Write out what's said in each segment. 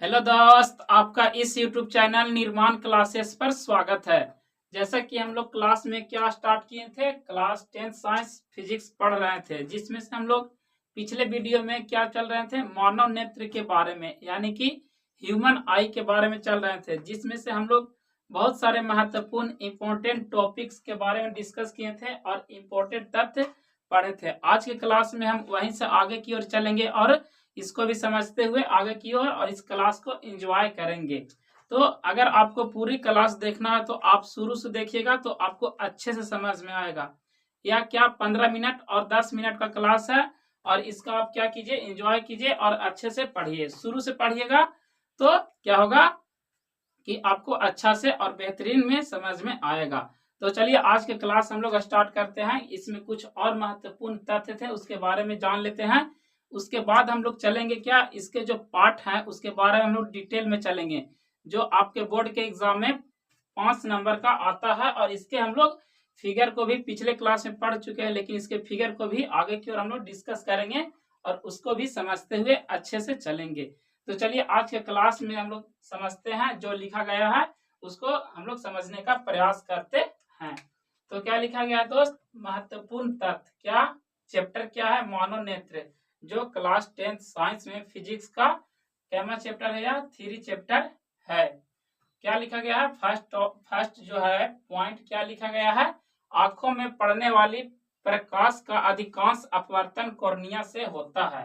Hello दोस्त, आपका इस YouTube चैनल निर्माण क्लासेस पर स्वागत है। जैसा कि हम लोग क्लास में क्या स्टार्ट किए थे, क्लास 10 साइंस फिजिक्स पढ़ रहे थे, जिसमें से हम लोग पिछले वीडियो में क्या चल रहे थे, मानव नेत्र के बारे में यानी कि ह्यूमन आई के बारे में चल रहे थे, जिसमें से हम लोग बहुत सारे महत्वपूर्ण इंपॉर्टेंट टॉपिक्स के बारे में डिस्कस किए थे और इम्पोर्टेंट तथ्य पढ़े थे। आज की क्लास में हम वहीं से आगे की ओर चलेंगे और इसको भी समझते हुए आगे की ओर और इस क्लास को एंजॉय करेंगे। तो अगर आपको पूरी क्लास देखना है तो आप शुरू से देखिएगा तो आपको अच्छे से समझ में आएगा। या क्या 15 मिनट और 10 मिनट का क्लास है और इसका आप क्या कीजिए, एंजॉय कीजिए और अच्छे से पढ़िए। शुरू से पढ़िएगा तो क्या होगा कि आपको अच्छा से और बेहतरीन में समझ में आएगा। तो चलिए आज के क्लास हम लोग स्टार्ट करते हैं। इसमें कुछ और महत्वपूर्ण तथ्य थे, उसके बारे में जान लेते हैं। उसके बाद हम लोग चलेंगे क्या, इसके जो पार्ट हैं उसके बारे में हम लोग डिटेल में चलेंगे, जो आपके बोर्ड के एग्जाम में 5 नंबर का आता है। और इसके हम लोग फिगर को भी पिछले क्लास में पढ़ चुके हैं, लेकिन इसके फिगर को भी आगे की ओर हम लोग डिस्कस करेंगे और उसको भी समझते हुए अच्छे से चलेंगे। तो चलिए आज के क्लास में हम लोग समझते हैं, जो लिखा गया है उसको हम लोग समझने का प्रयास करते हैं। तो क्या लिखा गया दोस्त, महत्वपूर्ण तथ्य, क्या चैप्टर क्या है, मानव नेत्र, जो क्लास 10 साइंस में फिजिक्स का कैमा चैप्टर है या थ्योरी चैप्टर है। क्या लिखा गया है, फर्स्ट जो है पॉइंट क्या लिखा गया है, आंखों में पड़ने वाली प्रकाश का अधिकांश अपवर्तन कॉर्निया से होता है।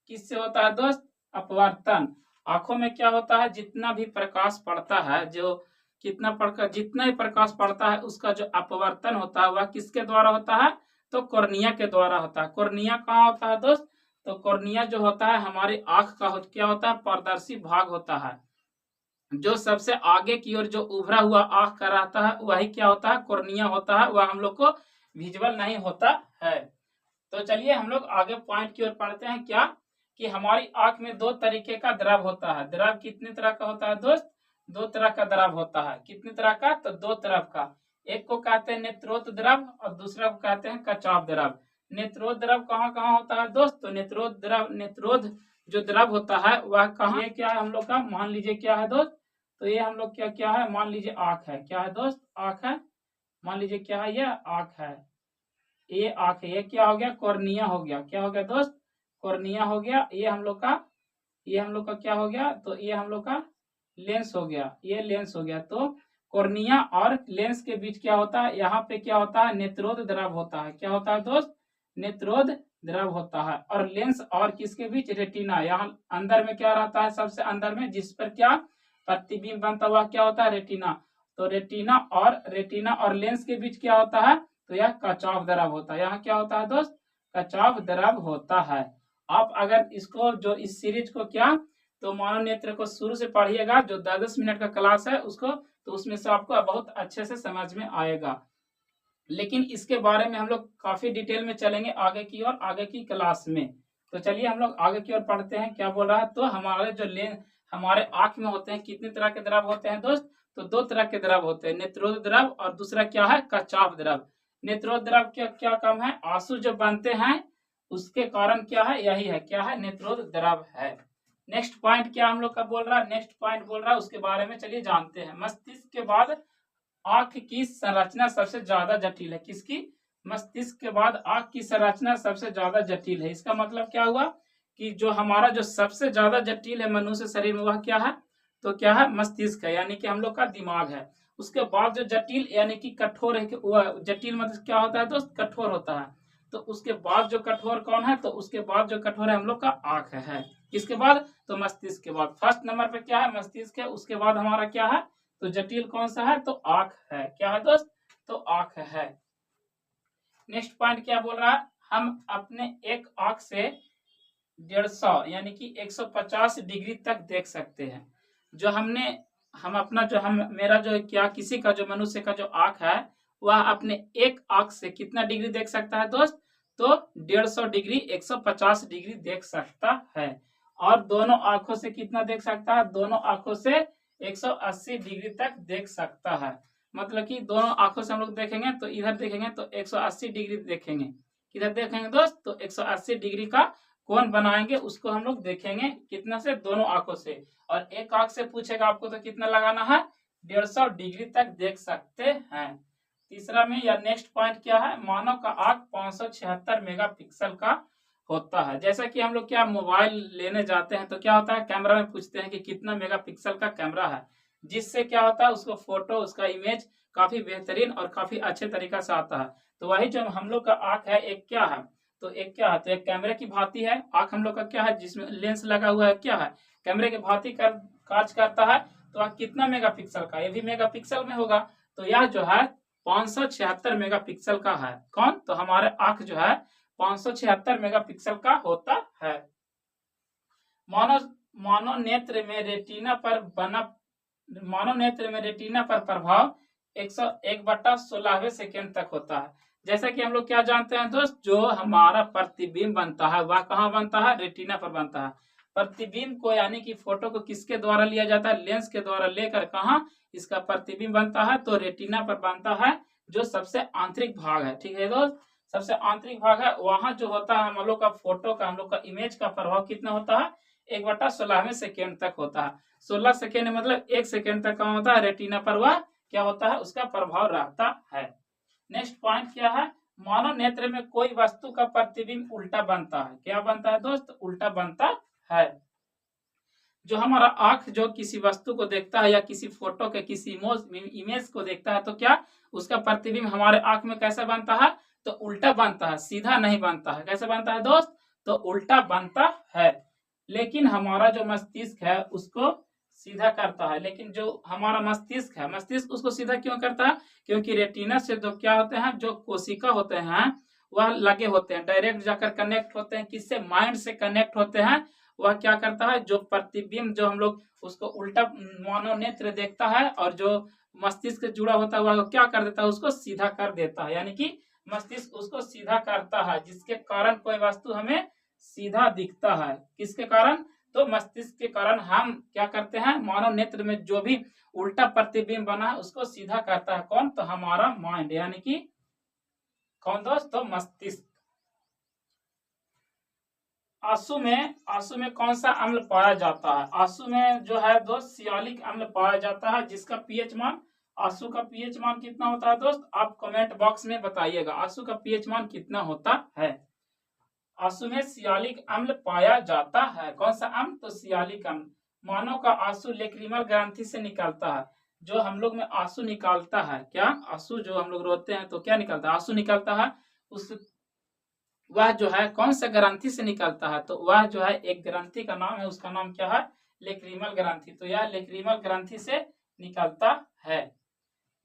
किससे होता है दोस्त, अपवर्तन। आंखों में क्या होता है, जितना भी प्रकाश पड़ता है, जो जितना ही प्रकाश पड़ता है उसका जो अपवर्तन होता है वह किसके द्वारा होता है, तो कॉर्निया के द्वारा होता है। कॉर्निया कहाँ होता है दोस्त, तो कॉर्निया जो होता है हमारी आंख का क्या होता है, पारदर्शी भाग होता है। जो सबसे आगे की ओर जो उभरा हुआ आंख का रहता है वही क्या होता है, कॉर्निया होता है। वह हम लोग को विजुअल नहीं होता है। तो चलिए हम लोग आगे पॉइंट की ओर पढ़ते हैं। क्या कि हमारी आंख में दो तरीके का द्रव होता है। द्रव कितने तरह का होता है दोस्त, दो तरह का द्रव होता है। कितने तरह का, तो दो तरह का। एक को कहते हैं नेत्रोद द्रव और दूसरा को कहते हैं कचाव द्रव। नेत्रोद द्रव कहाँ कहाँ होता है दोस्त, तो नेत्रोद जो द्रव होता है वह कहाँ, ये क्या है हम लोग का, मान लीजिए क्या है दोस्त, तो ये हम लोग क्या क्या है, मान लीजिए आंख है। क्या है दोस्त, आंख है। मान लीजिए क्या है, यह आंख है, ये आंख है। ये क्या हो गया, कॉर्निया हो गया। क्या हो गया दोस्त, कॉर्निया हो गया। ये हम लोग का, ये हम लोग का क्या हो गया, तो ये हम लोग का लेंस हो गया। ये लेंस हो गया। तो कॉर्निया और लेंस के बीच क्या होता है, यहाँ पे क्या होता है, नेत्रोद द्रव होता है। क्या होता है दोस्त, नेत्रोद द्रव होता है। और लेंस और किसके बीच, रेटिना। यहाँ अंदर में क्या रहता है, सबसे अंदर में जिस पर क्या प्रतिबिंब बनता हुआ क्या होता है, रेटिना। तो रेटिना और लेंस के बीच क्या होता है, तो यह कचाव द्रव होता है। यहाँ क्या होता है दोस्त, कचाव द्रव होता है। आप अगर इसको जो इस सीरीज को क्या, तो मानव नेत्र को शुरू से पढ़िएगा, जो 10 मिनट का क्लास है उसको, तो उसमें से आपको बहुत अच्छे से समझ में आएगा। लेकिन इसके बारे में हम लोग काफी डिटेल में चलेंगे आगे की और आगे की क्लास में। तो चलिए हम लोग आगे की ओर पढ़ते हैं। क्या बोल रहा है, तो हमारे जो लेंस हमारे आंख में होते हैं, कितने तरह के द्रव होते हैं दोस्त, तो दो तरह के द्रव होते हैं, नेत्रोद द्रव और दूसरा क्या है, कचाव द्रव। नेत्रोद द्रव क्या क्या काम है, आंसू जो बनते हैं उसके कारण क्या है, यही है, क्या है, नेत्रोद द्रव है। नेक्स्ट पॉइंट क्या हम लोग का बोल रहा है, नेक्स्ट पॉइंट बोल रहा है उसके बारे में चलिए जानते हैं। मस्तिष्क के बाद आंख की संरचना सबसे ज्यादा जटिल है। किसकी, मस्तिष्क के बाद आंख की संरचना सबसे ज्यादा जटिल है। इसका मतलब क्या हुआ कि जो हमारा जो सबसे ज्यादा जटिल है मनुष्य शरीर में वह क्या है, तो क्या है, मस्तिष्क है, यानी कि हम लोग का दिमाग है। उसके बाद जो जटिल यानी कि कठोर है, वह जटिल मतलब क्या होता है दोस्त, कठोर होता है। तो उसके बाद जो कठोर कौन है, तो उसके बाद जो कठोर है हम लोग का आंख है। किसके बाद, तो मस्तिष्क के बाद। फर्स्ट नंबर पे क्या है, मस्तिष्क है। उसके बाद हमारा क्या है, तो जटिल कौन सा है, तो आंख है। क्या है दोस्त, तो आंख है। नेक्स्ट पॉइंट क्या बोल रहा है, हम अपने एक आंख से 150 यानी कि 150 डिग्री तक देख सकते हैं। जो हम अपना जो हम मेरा जो क्या किसी का जो मनुष्य का जो आंख है वह अपने एक आंख से कितना डिग्री देख सकता है दोस्त, तो 150 डिग्री 150 डिग्री देख सकता है। और दोनों आंखों से कितना देख सकता है, दोनों आंखों से 180 डिग्री तक देख सकता है। मतलब कि दोनों आंखों से हम लोग देखेंगे तो इधर देखेंगे तो 180 डिग्री देखेंगे। किधर देखेंगे दोस्त, तो 180 डिग्री का कोण बनाएंगे उसको हम लोग देखेंगे कितना से, दोनों आंखों से। और एक आंख से पूछेगा आपको तो कितना लगाना है, 150 डिग्री तक देख सकते हैं। तीसरा में या नेक्स्ट पॉइंट क्या है, मानव का आंख 576 मेगापिक्सल का होता है। जैसा कि हम लोग क्या मोबाइल लेने जाते हैं तो क्या होता है, कैमरा में पूछते हैं कि कितना मेगापिक्सल का कैमरा है, जिससे क्या होता है उसको फोटो, उसका इमेज काफी बेहतरीन और काफी अच्छे तरीका से आता है। तो वही जो हम लोग का आंख है, एक क्या है, तो एक क्या है, तो एक कैमरे की भांति है। आंख हम लोग का क्या है, जिसमें लेंस लगा हुआ है, क्या है, कैमरे की भांति कार्य करता है। तो आंख कितना मेगापिक्सल का, ये भी मेगापिक्सल में होगा। तो यह जो है 576 मेगापिक्सल का है। कौन, तो हमारे आंख जो है 576 मेगापिक्सल का होता है। मानव मानव नेत्र में रेटिना पर बना मानव नेत्र में रेटिना पर प्रभाव 101/16वें सेकेंड तक होता है। जैसा कि हम लोग क्या जानते हैं दोस्त, जो हमारा प्रतिबिंब बनता है वह कहाँ बनता है, रेटिना पर बनता है। प्रतिबिंब को यानी कि फोटो को किसके द्वारा लिया जाता है, लेंस के द्वारा लेकर कहाँ इसका प्रतिबिंब बनता है, तो रेटिना पर बनता है, जो सबसे आंतरिक भाग है। ठीक है दोस्त, सबसे आंतरिक भाग है, वहां जो होता है हम लोग का फोटो का, हम लोग का इमेज का प्रभाव कितना होता है, 1/16वें सेकेंड तक होता है। 16 सेकेंड मतलब 1 सेकेंड तक कहाँ होता है, रेटिना पर वह क्या होता है, उसका प्रभाव रहता है। नेक्स्ट पॉइंट क्या है, मानव नेत्र में कोई वस्तु का प्रतिबिंब उल्टा बनता है। क्या बनता है दोस्त, उल्टा बनता है। जो हमारा आंख जो किसी वस्तु को देखता है या किसी फोटो के किसी इमेज को देखता है, तो क्या उसका प्रतिबिंब हमारे आंख में कैसा बनता है, तो उल्टा बनता है, सीधा नहीं बनता है। कैसे बनता है दोस्त, तो उल्टा बनता है। लेकिन हमारा जो मस्तिष्क है उसको सीधा करता है। लेकिन जो हमारा मस्तिष्क है, मस्तिष्क उसको सीधा क्यों करता है, क्योंकि रेटिना से जो क्या होते हैं, जो कोशिका होते हैं वह लगे होते हैं, डायरेक्ट जाकर कनेक्ट होते हैं, किससे, माइंड से कनेक्ट होते हैं। वह क्या करता है, जो प्रतिबिंब जो हम लोग उसको उल्टा मानव नेत्र देखता है, और जो मस्तिष्क से जुड़ा होता है वह क्या कर देता है, उसको सीधा कर देता है। यानी कि मस्तिष्क उसको सीधा करता है, जिसके कारण कोई वस्तु हमें सीधा दिखता है। किसके कारण, तो मस्तिष्क के कारण हम क्या करते हैं, मानव नेत्र में जो भी उल्टा प्रतिबिंब बना है उसको सीधा करता है। कौन, तो हमारा माइंड, यानी कि कौन दोस्त, तो मस्तिष्क। आंसू में कौन सा अम्ल पाया जाता है, आंसू में जो है दोस्त सियालिक अम्ल पाया जाता है, जिसका पीएच मान, आंसू का पीएच मान कितना होता है दोस्त, आप कमेंट बॉक्स में बताइएगा आंसू का पीएच मान कितना होता है। आंसू में सियालिक अम्ल पाया जाता है। कौन सा अम्ल, तो सियालिक अम्ल। मानव का आंसू लेक्रिमल ग्रंथि से निकलता है। जो हम लोग में आंसू निकालता है, क्या आंसू जो हम लोग रोते हैं तो क्या निकलता है, आंसू निकलता है, उस वह जो है कौन सा ग्रंथि से निकलता है, तो वह जो है एक ग्रंथि का नाम है, उसका नाम क्या है, लेक्रिमल ग्रंथि। तो यह लेक्रिमल ग्रंथि से निकलता है।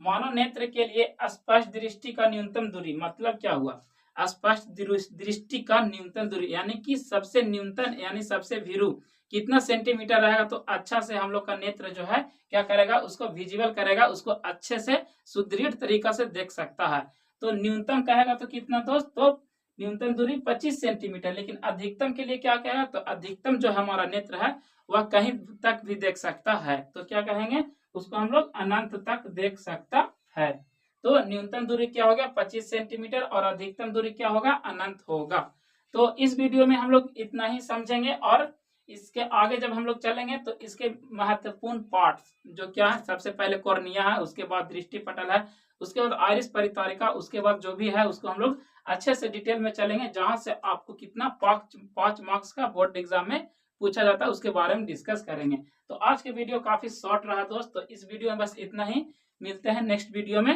मानव नेत्र के लिए स्पष्ट दृष्टि का न्यूनतम दूरी, मतलब क्या हुआ, स्पष्ट दृष्टि का न्यूनतम दूरी यानी कि सबसे न्यूनतम यानी सबसे भीरू कितना सेंटीमीटर रहेगा, तो अच्छा से हम लोग का नेत्र जो है क्या करेगा, उसको विजिबल करेगा, उसको अच्छे से सुदृढ़ तरीका से देख सकता है। तो न्यूनतम कहेगा तो कितना दोस्त, तो न्यूनतम दूरी 25 सेंटीमीटर। लेकिन अधिकतम के लिए क्या कहेगा, तो अधिकतम जो हमारा नेत्र है वह कहीं तक भी देख सकता है। तो क्या कहेंगे, उसको हम लोग अनंत तक देख सकता है। तो न्यूनतम दूरी क्या होगा, 25 सेंटीमीटर, और अधिकतम दूरी क्या होगा, अनंत होगा। तो इस वीडियो में हम लोग इतना ही समझेंगे, और इसके आगे जब हम लोग चलेंगे तो इसके महत्वपूर्ण पार्ट्स जो क्या है, सबसे पहले कॉर्निया है, उसके बाद दृष्टि पटल है, उसके बाद आइरिस परितारिका, उसके बाद जो भी है उसको हम लोग अच्छे से डिटेल में चलेंगे, जहां से आपको कितना 5 मार्क्स का बोर्ड एग्जाम में पूछा जाता है उसके बारे में डिस्कस करेंगे। तो आज के वीडियो काफी शॉर्ट रहा दोस्त, तो इस वीडियो में बस इतना ही, मिलते हैं नेक्स्ट वीडियो में।